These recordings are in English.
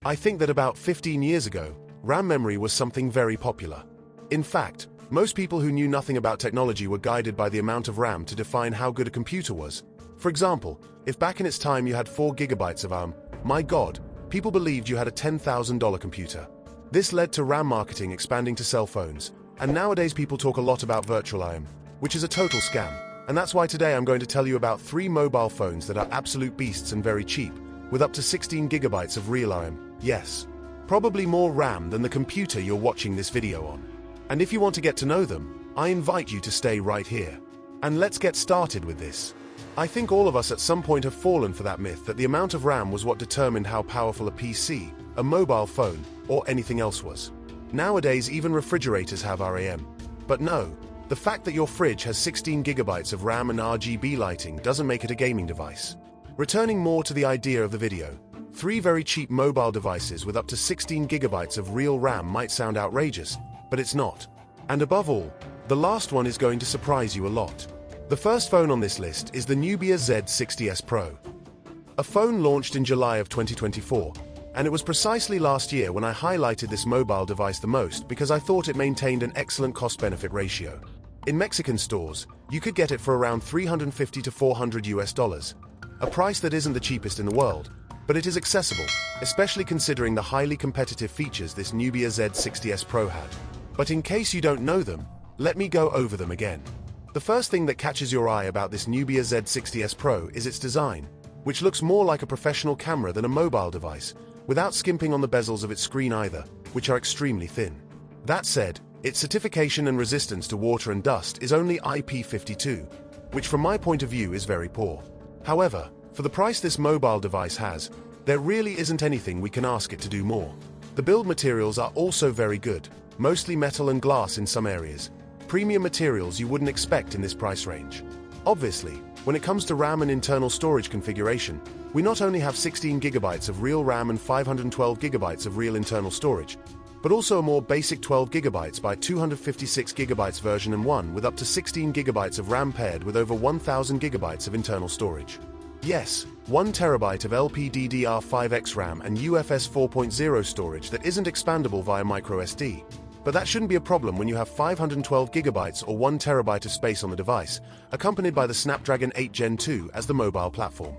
I think that about 15 years ago, RAM memory was something very popular. In fact, most people who knew nothing about technology were guided by the amount of RAM to define how good a computer was. For example, if back in its time you had 4 gigabytes of my God, people believed you had a $10,000 computer. This led to RAM marketing expanding to cell phones, and nowadays people talk a lot about virtual IM, which is a total scam. And that's why today I'm going to tell you about 3 mobile phones that are absolute beasts and very cheap, with up to 16 gigabytes of real RAM. Yes, probably more RAM than the computer you're watching this video on. And if you want to get to know them, I invite you to stay right here. And let's get started with this. I think all of us at some point have fallen for that myth that the amount of RAM was what determined how powerful a PC, a mobile phone, or anything else was. Nowadays even refrigerators have RAM. But no, the fact that your fridge has 16 gigabytes of RAM and RGB lighting doesn't make it a gaming device. Returning more to the idea of the video, 3 very cheap mobile devices with up to 16 gigabytes of real RAM might sound outrageous, but it's not. And above all, the last one is going to surprise you a lot. The first phone on this list is the EE.UU Z60s Pro. A phone launched in July of 2024, and it was precisely last year when I highlighted this mobile device the most because I thought it maintained an excellent cost-benefit ratio. In Mexican stores, you could get it for around $350 to $400, a price that isn't the cheapest in the world, but it is accessible, especially considering the highly competitive features this EE.UU Z60s Pro had. But in case you don't know them, let me go over them again. The first thing that catches your eye about this EE.UU Z60s Pro is its design, which looks more like a professional camera than a mobile device, without skimping on the bezels of its screen either, which are extremely thin. That said, its certification and resistance to water and dust is only IP52, which from my point of view is very poor. However, for the price this mobile device has, there really isn't anything we can ask it to do more. The build materials are also very good, mostly metal and glass in some areas, premium materials you wouldn't expect in this price range. Obviously, when it comes to RAM and internal storage configuration, we not only have 16 gigabytes of real RAM and 512 gigabytes of real internal storage, but also a more basic 12 gigabytes by 256 gigabytes version and one with up to 16 gigabytes of RAM paired with over 1000 gigabytes of internal storage. Yes, 1 terabyte of LPDDR5X RAM and UFS 4.0 storage that isn't expandable via microSD. But that shouldn't be a problem when you have 512 gigabytes or 1 terabyte of space on the device, accompanied by the Snapdragon 8 Gen 2 as the mobile platform.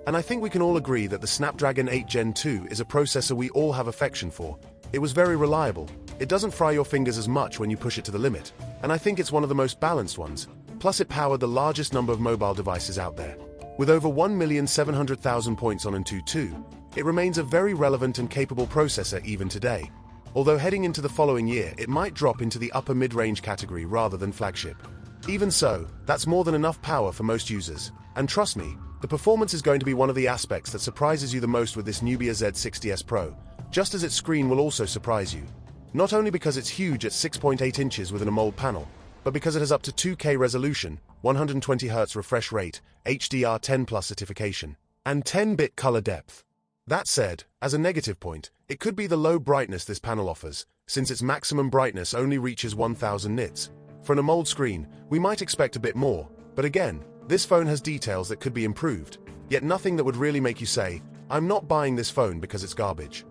And I think we can all agree that the Snapdragon 8 Gen 2 is a processor we all have affection for. It was very reliable, it doesn't fry your fingers as much when you push it to the limit, and I think it's one of the most balanced ones, plus it powered the largest number of mobile devices out there. With over 1,700,000 points on AnTuTu, it remains a very relevant and capable processor even today. Although heading into the following year it might drop into the upper mid-range category rather than flagship. Even so, that's more than enough power for most users, and trust me, the performance is going to be one of the aspects that surprises you the most with this EE.UU Z60s Pro, just as its screen will also surprise you. Not only because it's huge at 6.8 inches with an AMOLED panel, but because it has up to 2K resolution, 120Hz refresh rate, HDR10+ certification, and 10-bit color depth. That said, as a negative point, it could be the low brightness this panel offers, since its maximum brightness only reaches 1000 nits. For an AMOLED screen, we might expect a bit more, but again, this phone has details that could be improved, yet nothing that would really make you say, I'm not buying this phone because it's garbage.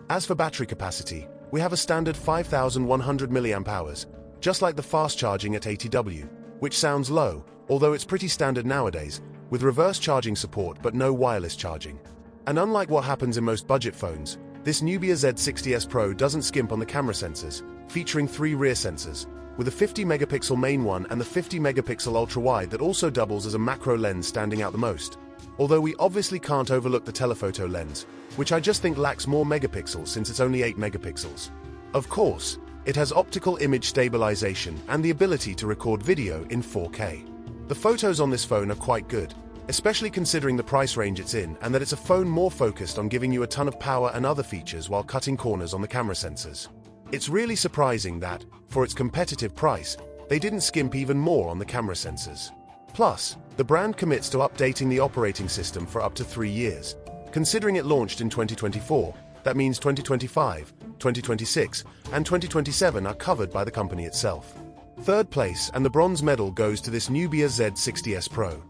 As for battery capacity, we have a standard 5100 mAh, just like the fast charging at 80W, which sounds low, although it's pretty standard nowadays, with reverse charging support but no wireless charging. And unlike what happens in most budget phones, this EE.UU Z60s Pro doesn't skimp on the camera sensors, featuring 3 rear sensors, with a 50-megapixel main one and the 50-megapixel ultra-wide that also doubles as a macro lens standing out the most. Although we obviously can't overlook the telephoto lens, which I just think lacks more megapixels since it's only 8 megapixels. Of course, it has optical image stabilization and the ability to record video in 4K. The photos on this phone are quite good, especially considering the price range it's in and that it's a phone more focused on giving you a ton of power and other features while cutting corners on the camera sensors. It's really surprising that, for its competitive price, they didn't skimp even more on the camera sensors. Plus, the brand commits to updating the operating system for up to 3 years. Considering it launched in 2024, that means 2025, 2026, and 2027 are covered by the company itself. Third place and the bronze medal goes to this EE.UU Z60s Pro.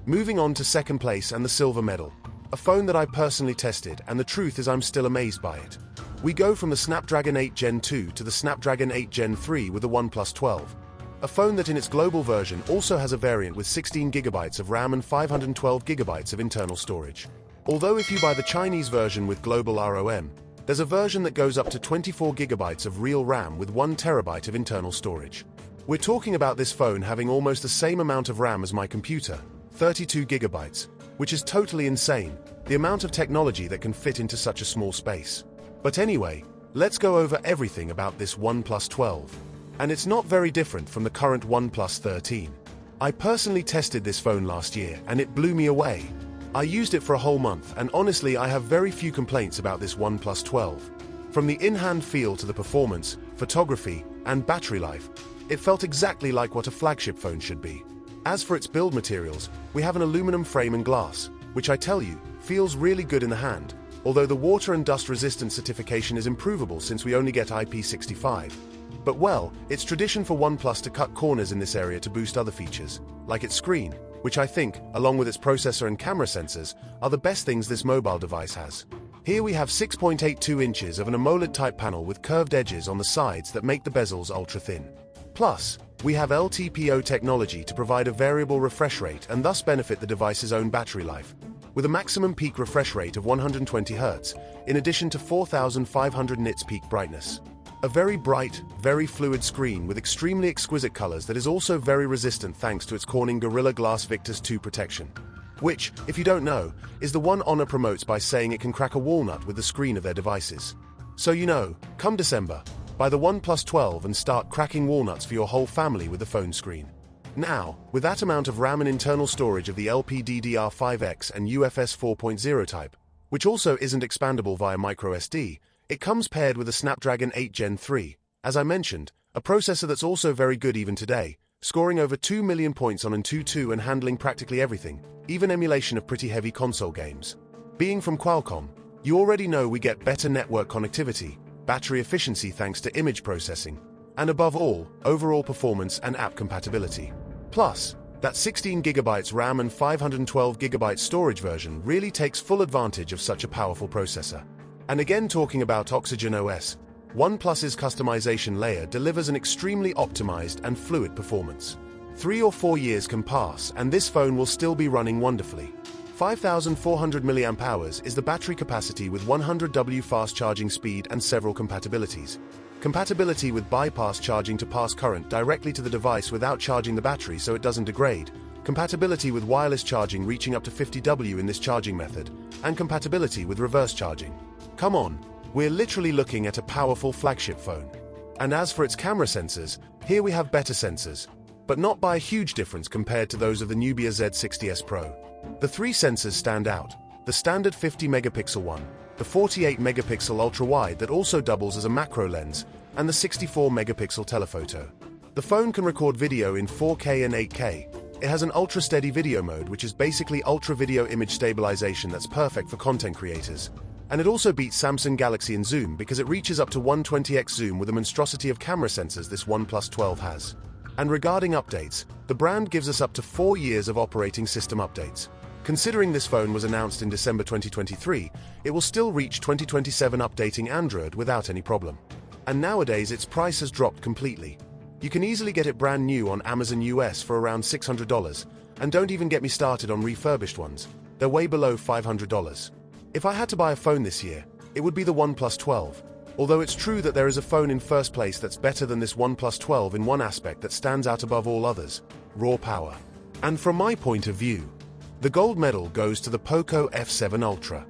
Moving on to second place and the silver medal, a phone that I personally tested, and the truth is I'm still amazed by it. We go from the Snapdragon 8 Gen 2 to the Snapdragon 8 Gen 3 with the OnePlus 12. A phone that in its global version also has a variant with 16GB of RAM and 512GB of internal storage. Although if you buy the Chinese version with global ROM, there's a version that goes up to 24GB of real RAM with 1TB of internal storage. We're talking about this phone having almost the same amount of RAM as my computer, 32GB, which is totally insane, the amount of technology that can fit into such a small space. But anyway, let's go over everything about this OnePlus 12. And it's not very different from the current OnePlus 13. I personally tested this phone last year and it blew me away. I used it for a whole month and honestly I have very few complaints about this OnePlus 12. From the in-hand feel to the performance, photography, and battery life, it felt exactly like what a flagship phone should be. As for its build materials, we have an aluminum frame and glass, which I tell you, feels really good in the hand, although the water and dust resistance certification is improvable since we only get IP65. But well, it's tradition for OnePlus to cut corners in this area to boost other features, like its screen, which I think, along with its processor and camera sensors, are the best things this mobile device has. Here we have 6.82 inches of an AMOLED-type panel with curved edges on the sides that make the bezels ultra-thin. Plus, we have LTPO technology to provide a variable refresh rate and thus benefit the device's own battery life, with a maximum peak refresh rate of 120Hz, in addition to 4500 nits peak brightness. A very bright, very fluid screen with extremely exquisite colors that is also very resistant thanks to its Corning Gorilla Glass Victus 2 protection. Which, if you don't know, is the one Honor promotes by saying it can crack a walnut with the screen of their devices. So you know, come December, buy the OnePlus 12 and start cracking walnuts for your whole family with the phone screen. Now, with that amount of RAM and internal storage of the LPDDR5X and UFS 4.0 type, which also isn't expandable via microSD, it comes paired with a Snapdragon 8 Gen 3, as I mentioned, a processor that's also very good even today, scoring over 2 million points on AnTuTu and handling practically everything, even emulation of pretty heavy console games. Being from Qualcomm, you already know we get better network connectivity, battery efficiency thanks to image processing, and above all, overall performance and app compatibility. Plus, that 16GB RAM and 512GB storage version really takes full advantage of such a powerful processor. And again talking about Oxygen OS, OnePlus's customization layer delivers an extremely optimized and fluid performance. 3 or 4 years can pass and this phone will still be running wonderfully. 5400 mAh is the battery capacity with 100W fast charging speed and several compatibilities. Compatibility with bypass charging to pass current directly to the device without charging the battery so it doesn't degrade. Compatibility with wireless charging reaching up to 50W in this charging method. And compatibility with reverse charging. Come on, we're literally looking at a powerful flagship phone. And as for its camera sensors, here we have better sensors, but not by a huge difference compared to those of the Nubia Z60S Pro. The 3 sensors stand out: the standard 50-megapixel one, the 48-megapixel ultra-wide that also doubles as a macro lens, and the 64-megapixel telephoto. The phone can record video in 4K and 8K. It has an ultra-steady video mode which is basically ultra-video image stabilization that's perfect for content creators. And it also beats Samsung Galaxy in zoom because it reaches up to 120x zoom with a monstrosity of camera sensors this OnePlus 12 has. And regarding updates, the brand gives us up to 4 years of operating system updates. Considering this phone was announced in December 2023, it will still reach 2027 updating Android without any problem. And nowadays its price has dropped completely. You can easily get it brand new on Amazon US for around $600, and don't even get me started on refurbished ones. They're way below $500. If I had to buy a phone this year, it would be the OnePlus 12. Although it's true that there is a phone in first place that's better than this OnePlus 12 in one aspect that stands out above all others: raw power. And from my point of view, the gold medal goes to the Poco F7 Ultra.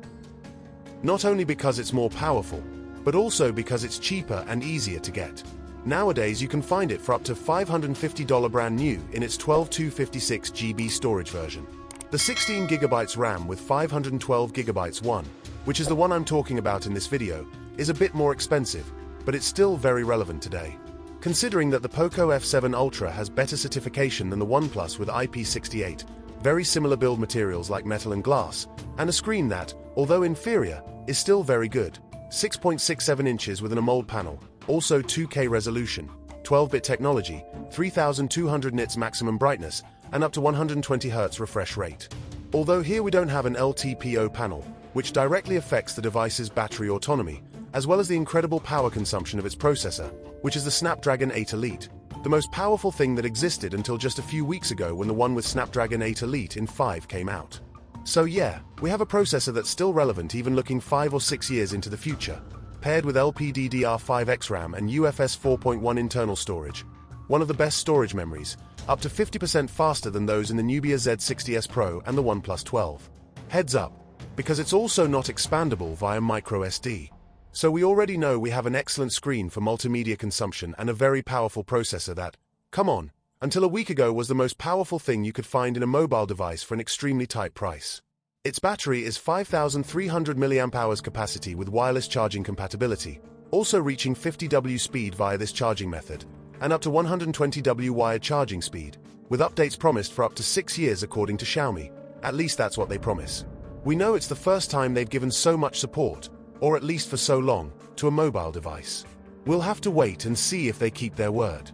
Not only because it's more powerful, but also because it's cheaper and easier to get. Nowadays you can find it for up to $550 brand new in its 12256GB storage version. The 16GB RAM with 512GB one, which is the one I'm talking about in this video, is a bit more expensive, but it's still very relevant today. Considering that the Poco F7 Ultra has better certification than the OnePlus with IP68, very similar build materials like metal and glass, and a screen that, although inferior, is still very good. 6.67 inches with an AMOLED panel, also 2K resolution, 12-bit technology, 3200 nits maximum brightness, and up to 120Hz refresh rate. Although here we don't have an LTPO panel, which directly affects the device's battery autonomy, as well as the incredible power consumption of its processor, which is the Snapdragon 8 Elite, the most powerful thing that existed until just a few weeks ago when the one with Snapdragon 8 Elite in 5 came out. So yeah, we have a processor that's still relevant even looking 5 or 6 years into the future, paired with LPDDR5X RAM and UFS 4.1 internal storage, one of the best storage memories, up to 50% faster than those in the Nubia Z60S Pro and the OnePlus 12. Heads up, because it's also not expandable via microSD. So we already know we have an excellent screen for multimedia consumption and a very powerful processor that, come on, until a week ago was the most powerful thing you could find in a mobile device for an extremely tight price. Its battery is 5,300 mAh capacity with wireless charging compatibility, also reaching 50W speed via this charging method, and up to 120W wired charging speed, with updates promised for up to 6 years according to Xiaomi. At least that's what they promise. We know it's the first time they've given so much support, or at least for so long, to a mobile device. We'll have to wait and see if they keep their word.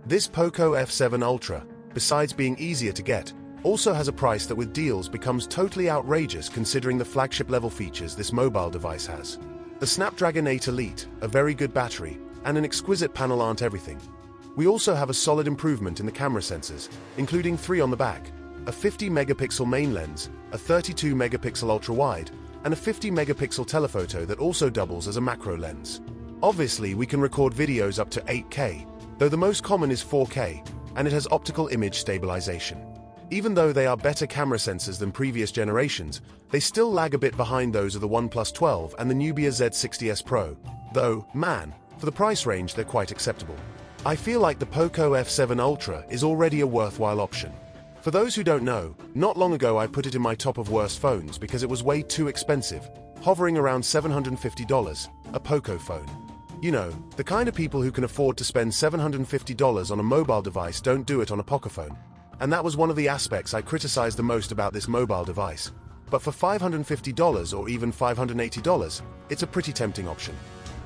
This Poco F7 Ultra, besides being easier to get, also has a price that with deals becomes totally outrageous considering the flagship-level features this mobile device has. The Snapdragon 8 Elite, a very good battery, and an exquisite panel aren't everything. We also have a solid improvement in the camera sensors, including 3 on the back, a 50-megapixel main lens, a 32-megapixel ultra-wide, and a 50-megapixel telephoto that also doubles as a macro lens. Obviously, we can record videos up to 8K, though the most common is 4K, and it has optical image stabilization. Even though they are better camera sensors than previous generations, they still lag a bit behind those of the OnePlus 12 and the Nubia Z60S Pro, though, man, for the price range they're quite acceptable. I feel like the Poco F7 Ultra is already a worthwhile option. For those who don't know, not long ago I put it in my top of worst phones because it was way too expensive, hovering around $750, a Poco phone. You know, the kind of people who can afford to spend $750 on a mobile device don't do it on a poco phone. And that was one of the aspects I criticized the most about this mobile device. But for $550 or even $580, it's a pretty tempting option.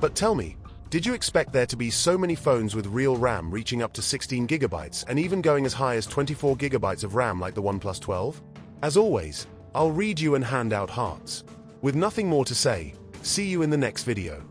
But tell me, did you expect there to be so many phones with real RAM reaching up to 16 gigabytes and even going as high as 24 gigabytes of RAM like the OnePlus 12? As always, I'll read you and hand out hearts. With nothing more to say, see you in the next video.